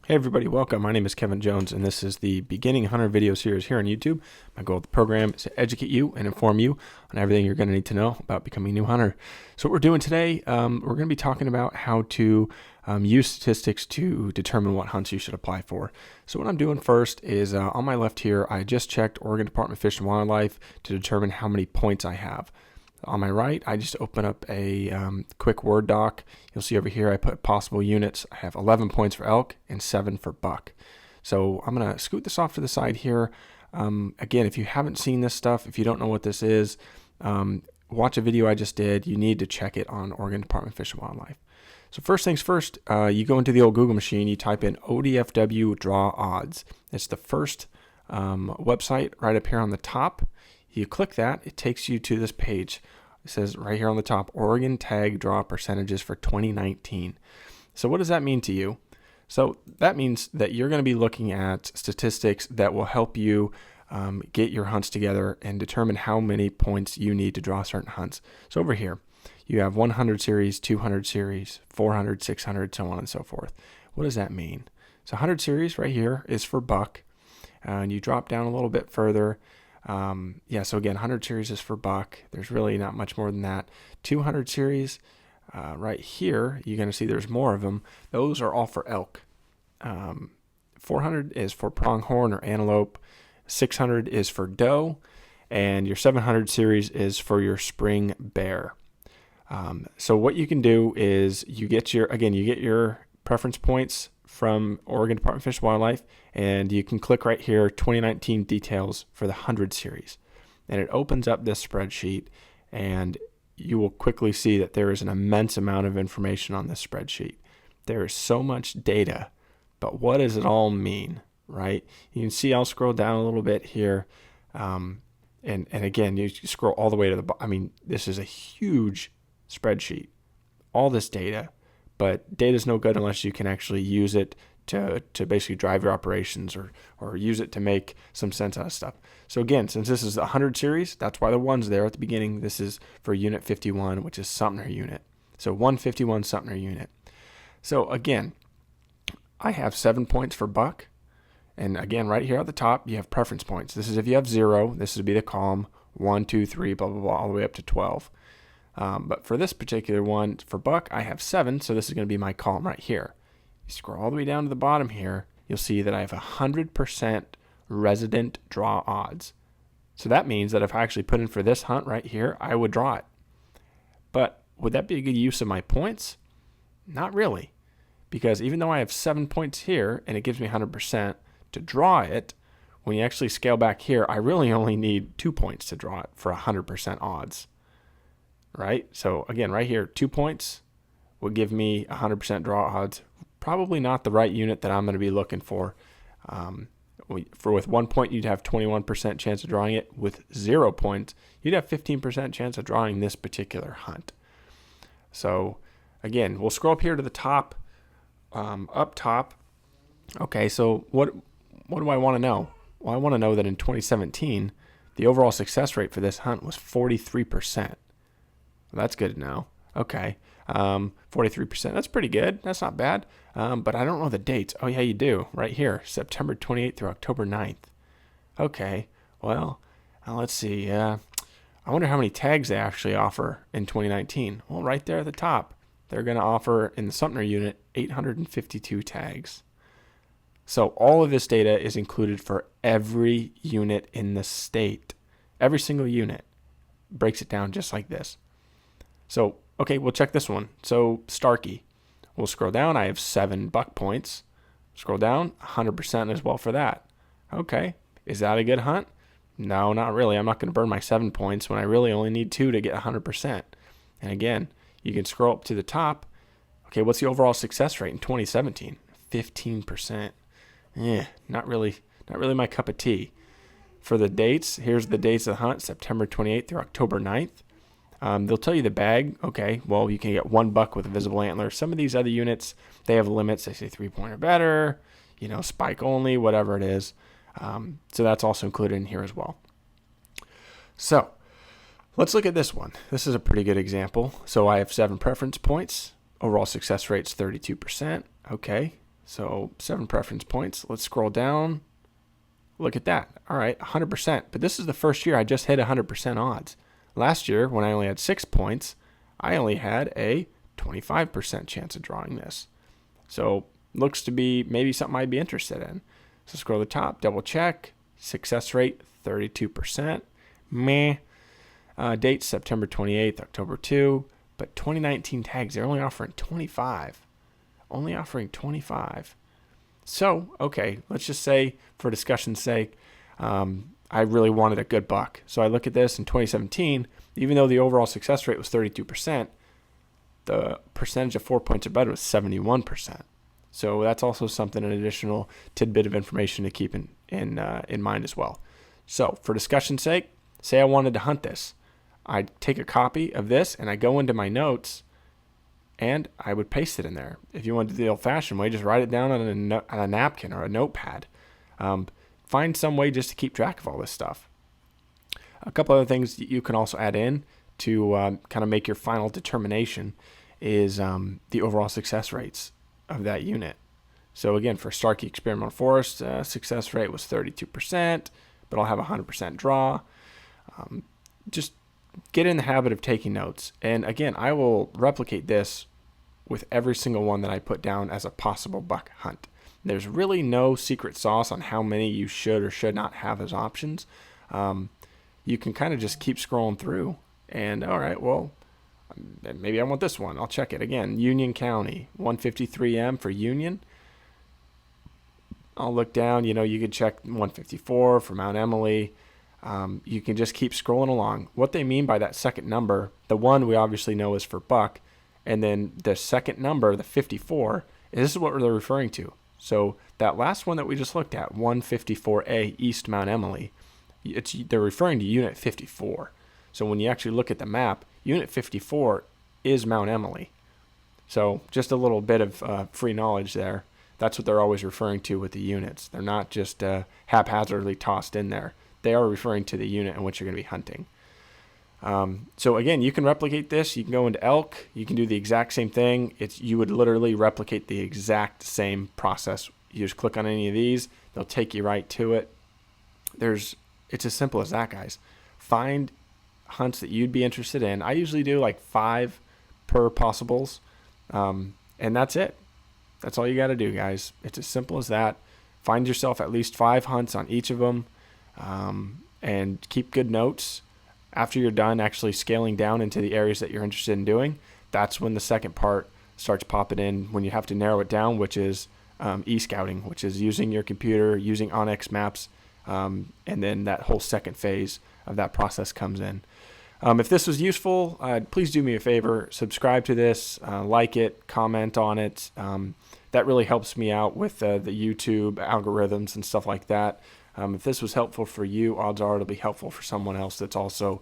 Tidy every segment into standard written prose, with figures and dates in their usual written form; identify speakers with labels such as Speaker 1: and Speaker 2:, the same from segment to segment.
Speaker 1: Hey everybody, welcome. My name is Kevin Jones, and this is the Beginning Hunter video series here on YouTube. My goal of the program is to educate you and inform you on everything you're going to need to know about becoming a new hunter. So what we're doing today, we're going to be talking about how to use statistics to determine what hunts you should apply for. So what I'm doing first is on my left here, I just checked Oregon Department of Fish and Wildlife to determine how many points I have. On my right, I just open up a quick Word doc. You'll see over here I put possible units. I have 11 points for elk and 7 for buck. So I'm going to scoot this off to the side here. Again, if you haven't seen this stuff, if you don't know what this is, watch a video I just did. You need to check it on Oregon Department of Fish and Wildlife. So first things first, you go into the old Google machine, you type in ODFW draw odds. It's the first website right up here on the top. You click that, it takes you to this page. It says right here on the top, Oregon tag draw percentages for 2019. So what does that mean to you? So that means that you're going to be looking at statistics that will help you get your hunts together and determine how many points you need to draw certain hunts. So over here, you have 100 series, 200 series, 400, 600, so on and so forth. What does that mean? So 100 series right here is for buck, and you drop down a little bit further. So again, 100 series is for buck. There's really not much more than that. 200 series, right here, you're going to see there's more of them. Those are all for elk. 400 is for pronghorn or antelope. 600 is for doe. And your 700 series is for your spring bear. So what you can do is you get your preference points from Oregon Department of Fish and Wildlife, and you can click right here, 2019 details for the 100 series. And it opens up this spreadsheet, and you will quickly see that there is an immense amount of information on this spreadsheet. There is so much data, but what does it all mean, right? You can see I'll scroll down a little bit here, and again, you scroll all the way to the bottom. I mean, this is a huge spreadsheet, all this data. But data is no good unless you can actually use it to basically drive your operations or use it to make some sense out of stuff. So again, since this is the 100 series, that's why the one's there at the beginning. This is for Unit 51, which is Sumner Unit. So 151 Sumner Unit. So again, I have 7 points for buck. And again, right here at the top, you have preference points. This is if you have 0, this would be the column, 1, 2, 3, blah, blah, blah, all the way up to 12. But for this particular one, for buck, I have 7, so this is going to be my column right here. You scroll all the way down to the bottom here, you'll see that I have 100% resident draw odds. So that means that if I actually put in for this hunt right here, I would draw it. But would that be a good use of my points? Not really. Because even though I have 7 points here, and it gives me 100% to draw it, when you actually scale back here, I really only need 2 points to draw it for 100% odds. Right? So again, right here, 2 points would give me 100% draw odds. Probably not the right unit that I'm going to be looking for. With 1 point, you'd have 21% chance of drawing it. With 0 points, you'd have 15% chance of drawing this particular hunt. So again, we'll scroll up here to the top, up top. Okay, so what do I want to know? Well, I want to know that in 2017, the overall success rate for this hunt was 43%. That's good to know. Okay. 43%. That's pretty good. That's not bad. But I don't know the dates. Oh, yeah, you do. Right here. September 28th through October 9th. Okay. Well, let's see. I wonder how many tags they actually offer in 2019. Well, right there at the top, they're going to offer in the Sumner unit 852 tags. So all of this data is included for every unit in the state. Every single unit breaks it down just like this. So, okay, we'll check this one. So, Starkey. We'll scroll down. I have 7 buck points. Scroll down, 100% as well for that. Okay, is that a good hunt? No, not really. I'm not going to burn my 7 points when I really only need 2 to get 100%. And again, you can scroll up to the top. Okay, what's the overall success rate in 2017? 15%. Not really my cup of tea. For the dates, here's the dates of the hunt, September 28th through October 9th. They'll tell you the bag. Okay, well, you can get 1 buck with a visible antler. Some of these other units, they have limits. They say 3-point or better, spike only, whatever it is. So that's also included in here as well. So let's look at this one. This is a pretty good example. So I have 7 preference points. Overall success rate's 32%. Okay, So 7 preference points. Let's scroll down. Look at that. All right, 100%. But this is the first year I just hit 100% odds. Last year, when I only had 6 points, I only had a 25% chance of drawing this. So looks to be maybe something I'd be interested in. So scroll to the top, double check. Success rate, 32%. Meh. Date, September 28th, October 2. But 2019 tags, they're only offering 25. Only offering 25. So, okay, let's just say, for discussion's sake, I really wanted a good buck. So I look at this in 2017, even though the overall success rate was 32%, the percentage of 4 points or better was 71%. So that's also something, an additional tidbit of information to keep in mind as well. So for discussion's sake, say I wanted to hunt this. I'd take a copy of this and I go into my notes and I would paste it in there. If you want to do the old-fashioned way, just write it down on a napkin or a notepad. Find some way just to keep track of all this stuff. A couple other things that you can also add in to kind of make your final determination is the overall success rates of that unit. So again, for Starkey Experimental Forest, success rate was 32%, but I'll have 100% draw. Just get in the habit of taking notes. And again, I will replicate this with every single one that I put down as a possible buck hunt. There's really no secret sauce on how many you should or should not have as options. You can kind of just keep scrolling through and, all right, well, maybe I want this one. I'll check it again. Union County, 153M for Union. I'll look down, you could check 154 for Mount Emily. You can just keep scrolling along. What they mean by that second number, the one we obviously know is for buck, and then the second number, the 54, this is what they're referring to. So that last one that we just looked at, 154A East Mount Emily, they're referring to Unit 54. So when you actually look at the map, Unit 54 is Mount Emily. So just a little bit of free knowledge there. That's what they're always referring to with the units. They're not just haphazardly tossed in there. They are referring to the unit in which you're going to be hunting. So again, you can replicate this. You can go into elk. You can do the exact same thing. You would literally replicate the exact same process. You just click on any of these. They'll take you right to it. It's as simple as that, guys. Find hunts that you'd be interested in. I usually do like 5 per possibles. And that's it. That's all you got to do, guys. It's as simple as that. Find yourself at least 5 hunts on each of them. And keep good notes. After you're done actually scaling down into the areas that you're interested in doing, that's when the second part starts popping in, when you have to narrow it down, which is e-scouting, which is using your computer, using Onyx maps, and then that whole second phase of that process comes in. If this was useful, please do me a favor, subscribe to this, like it, comment on it. That really helps me out with the YouTube algorithms and stuff like that. If this was helpful for you, odds are it'll be helpful for someone else that's also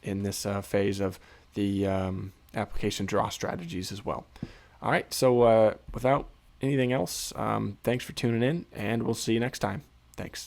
Speaker 1: in this phase of the application draw strategies as well. All right, so without anything else, thanks for tuning in, and we'll see you next time. Thanks.